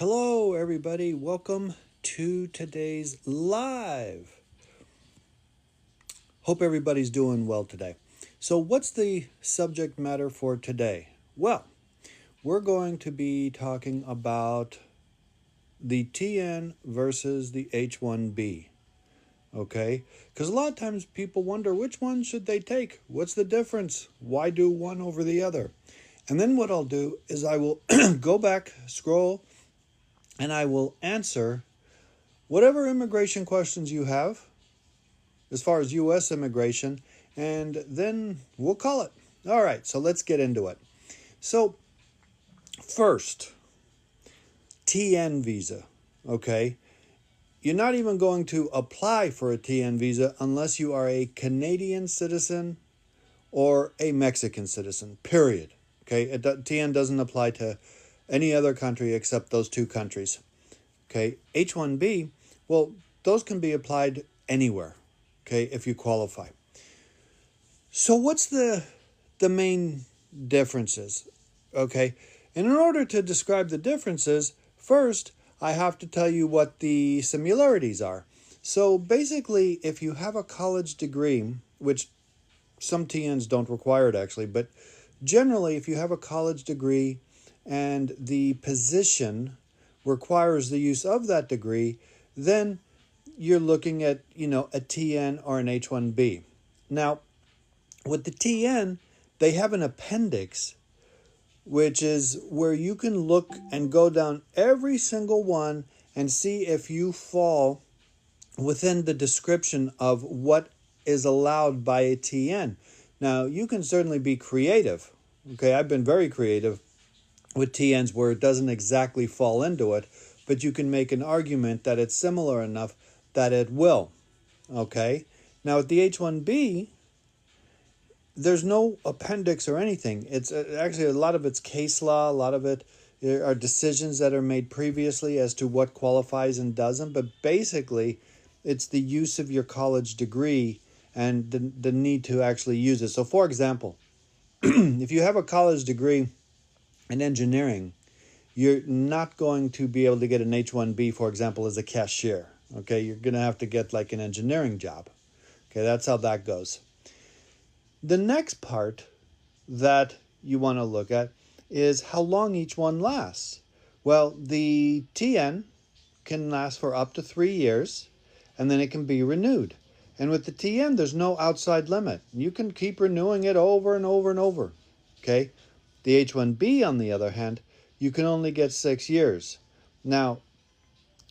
Hello, everybody. Welcome to today's live. Hope everybody's doing well today. So, what's the subject matter for today? Well, we're going to be talking about the TN versus the H-1B. Okay? Because a lot of times people wonder which one should they take? What's the difference? Why do one over the other? And then what I'll do is I will go back, scroll, and I will answer whatever immigration questions you have as far as U.S. immigration, and then we'll call it. All right, so let's get into it. So, first, TN visa, okay? You're not even going to apply for a TN visa unless you are a Canadian citizen or a Mexican citizen, period. Okay, TN doesn't apply to any other country except those two countries. Okay, H-1B, well, those can be applied anywhere, okay, if you qualify. So what's the main differences? Okay, and in order to describe the differences, first, I have to tell you what the similarities are. So basically, if you have a college degree, which some TNs don't require it actually, but generally, if you have a college degree and the position requires the use of that degree, then you're looking at, a TN or an H-1B. Now, with the TN, they have an appendix, which is where you can look and go down every single one and see if you fall within the description of what is allowed by a TN. Now, you can certainly be creative. Okay, I've been very creative with TNs where it doesn't exactly fall into it, but you can make an argument that it's similar enough that it will. Okay, now with the H-1B, there's no appendix or anything. It's actually a lot of it's case law, a lot of it are decisions that are made previously as to what qualifies and doesn't, but basically it's the use of your college degree and the need to actually use it. So for example, if you have a college degree in engineering, you're not going to be able to get an H-1B, for example, as a cashier. Okay, you're going to have to get like an engineering job. Okay, that's how that goes. The next part that you want to look at is how long each one lasts. Well, the TN can last for up to 3 years, and then it can be renewed. And with the TN, there's no outside limit. You can keep renewing it over and over and over. Okay? The H-1B, on the other hand, you can only get 6 years. Now,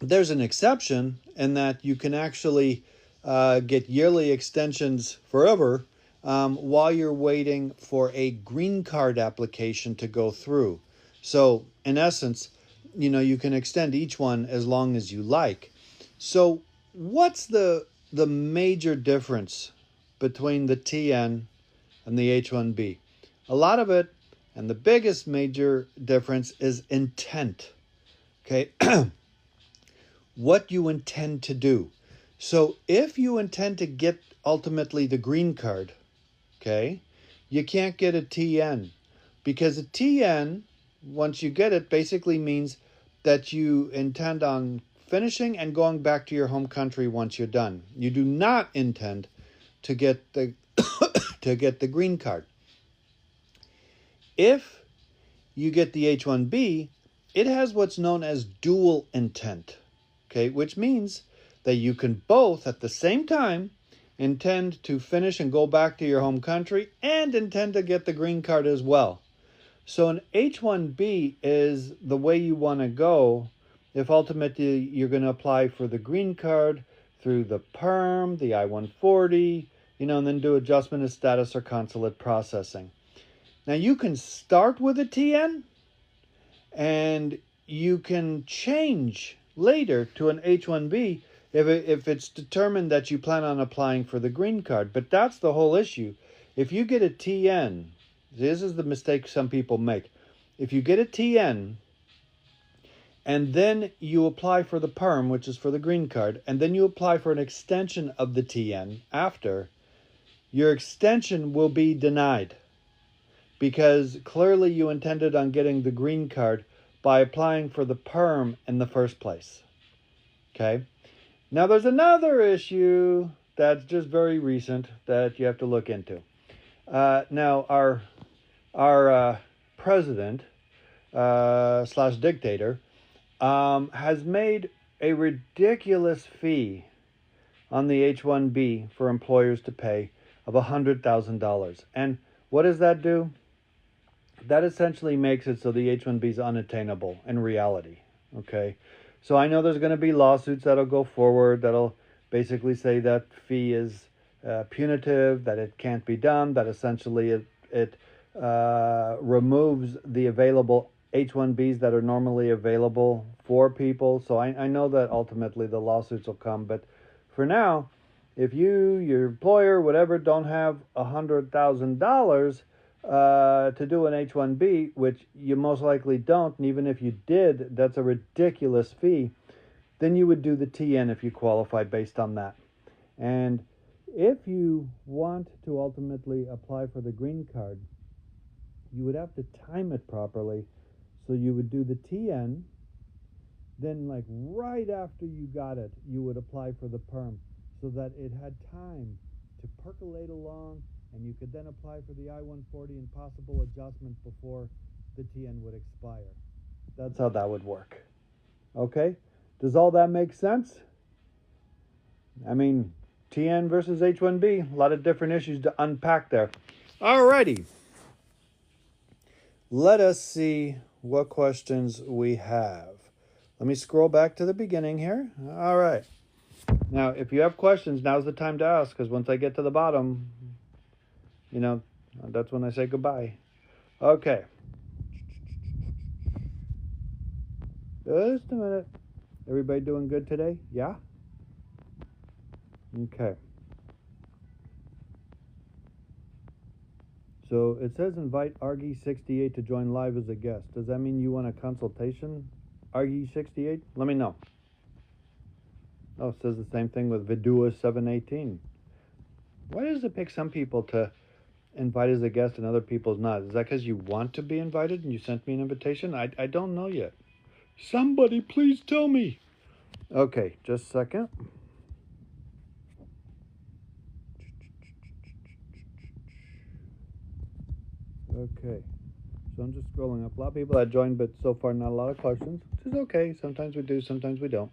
there's an exception in that you can actually get yearly extensions forever while you're waiting for a green card application to go through. So, in essence, you can extend each one as long as you like. So, what's the major difference between the TN and the H-1B? A lot of it, and the biggest major difference, is intent. Okay? What you intend to do. So if you intend to get ultimately the green card, okay, you can't get a TN, because a TN, once you get it, basically means that you intend on finishing and going back to your home country once you're done. You do not intend to get the to get the green card. If you get the H-1B, it has what's known as dual intent, okay, which means that you can both at the same time intend to finish and go back to your home country and intend to get the green card as well. So an H-1B is the way you want to go if ultimately you're going to apply for the green card through the PERM, the I-140, and then do adjustment of status or consulate processing. Now you can start with a TN and you can change later to an H-1B if it's determined that you plan on applying for the green card. But that's the whole issue. If you get a TN, this is the mistake some people make. If you get a TN and then you apply for the PERM, which is for the green card, and then you apply for an extension of the TN after, your extension will be denied because clearly you intended on getting the green card by applying for the perm in the first place. Okay? Now there's another issue that's just very recent that you have to look into. Now our president slash dictator has made a ridiculous fee on the H-1B for employers to pay of $100,000. And what does that do? That essentially makes it so the H-1B is unattainable in reality. Okay? So I know there's going to be lawsuits that'll go forward that'll basically say that fee is punitive, that it can't be done, that essentially it removes the available H-1Bs that are normally available for people. So I know that ultimately the lawsuits will come, but for now, if you, your employer, whatever, don't have $100,000 to do an H-1B, which you most likely don't, and even if you did, that's a ridiculous fee, then you would do the TN if you qualify based on that. And if you want to ultimately apply for the green card, you would have to time it properly. So you would do the TN, then like right after you got it, you would apply for the perm so that it had time to percolate along, and you could then apply for the I-140 and possible adjustment before the TN would expire. That's how that would work. Okay? Does all that make sense? I mean, TN versus H-1B, a lot of different issues to unpack there. Alrighty. Let us see what questions we have. Let me scroll back to the beginning here. All right. Now, if you have questions, now's the time to ask, because once I get to the bottom, that's when I say goodbye. Okay. Just a minute. Everybody doing good today? Yeah? Okay. So it says invite Argy68 to join live as a guest. Does that mean you want a consultation, Argy68? Let me know. Oh, it says the same thing with Vidua718. Why does it pick some people to invite as a guest and other people's not? Is that because you want to be invited and you sent me an invitation? I don't know yet. Somebody please tell me. Okay, just a second. Okay, so I'm just scrolling up. A lot of people that joined, but so far not a lot of questions, which is okay. Sometimes we do, sometimes we don't.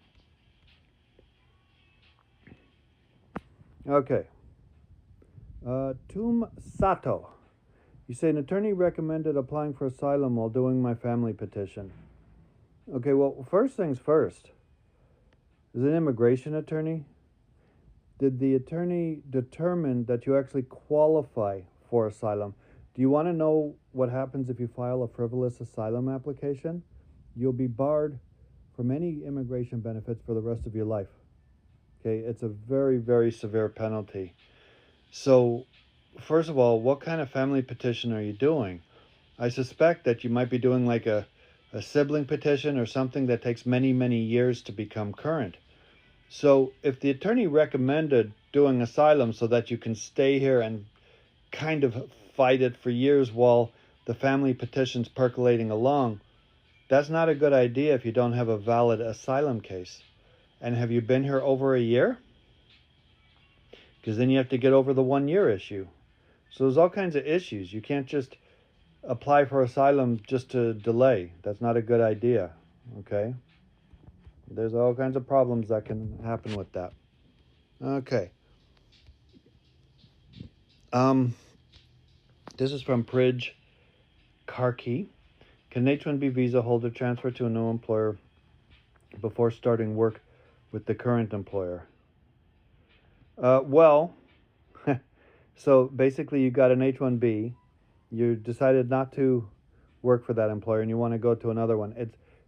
Okay. Tum Sato. You say an attorney recommended applying for asylum while doing my family petition. Okay, well, first things first. Is an immigration attorney? Did the attorney determine that you actually qualify for asylum? Do you want to know what happens if you file a frivolous asylum application? You'll be barred from any immigration benefits for the rest of your life. Okay, it's a very, very severe penalty. So, first of all, what kind of family petition are you doing? I suspect that you might be doing like a sibling petition or something that takes many, many years to become current. So, if the attorney recommended doing asylum so that you can stay here and kind of fight it for years while the family petition's percolating along, that's not a good idea if you don't have a valid asylum case. And have you been here over a year? Because then you have to get over the 1 year issue. So there's all kinds of issues. You can't just apply for asylum just to delay. That's not a good idea. Okay? There's all kinds of problems that can happen with that. Okay. This is from Pridge Karki. Can an H-1B visa holder transfer to a new employer before starting work with the current employer? Well, so basically you got an H-1B, you decided not to work for that employer and you want to go to another one.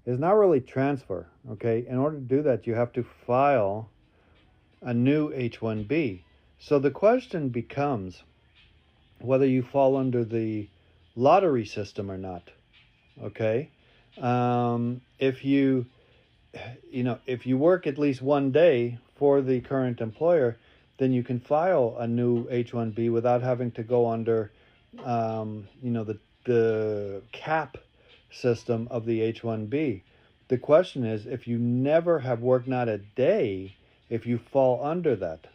It's not really transfer, okay? In order to do that, you have to file a new H-1B. So the question becomes whether you fall under the lottery system or not, okay? If you work at least 1 day for the current employer, then you can file a new H-1B without having to go under, the cap system of the H-1B. The question is, if you never have worked not a day, if you fall under that,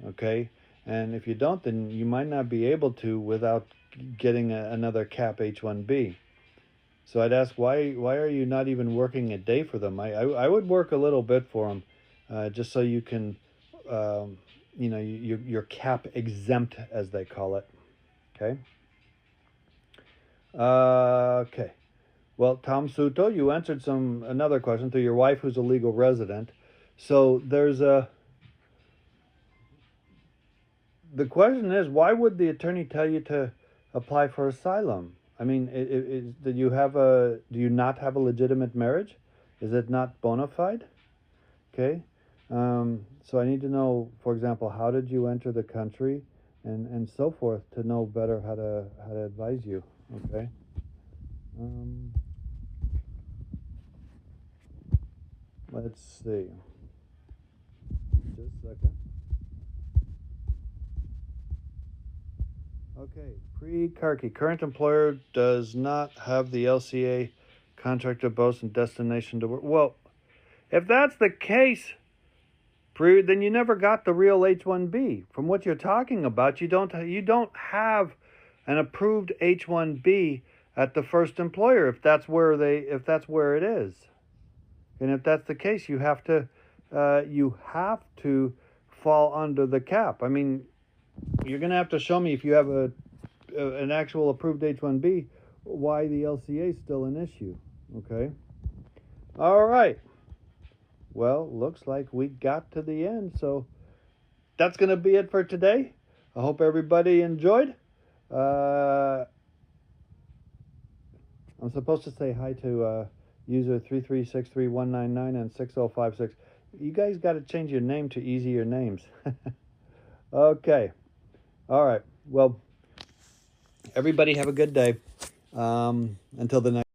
okay? And if you don't, then you might not be able to without getting another cap H-1B. So I'd ask, why are you not even working a day for them? I would work a little bit for them, just so you can, you're cap exempt, as they call it. Okay. Okay. Well, Tom Suto, you answered another question through your wife, who's a legal resident. So the question is, why would the attorney tell you to apply for asylum? I mean, do you not have a legitimate marriage? Is it not bona fide? Okay. So I need to know, for example, how did you enter the country, and so forth, to know better how to advise you. Okay. Let's see. Just a second. Okay, pre-Karki. Current employer does not have the LCA contractor boast and destination to work. Well, if that's the case, then you never got the real H-1B. From what you're talking about, you don't have an approved H-1B at the first employer if that's where it is. And if that's the case, you have to fall under the cap. I mean, you're going to have to show me, if you have an actual approved H-1B, why the LCA is still an issue. Okay. All right. Well, looks like we got to the end, so that's going to be it for today. I hope everybody enjoyed. I'm supposed to say hi to user 3363199 and 6056. You guys got to change your name to easier names. Okay. All right. Well, everybody have a good day. Until the next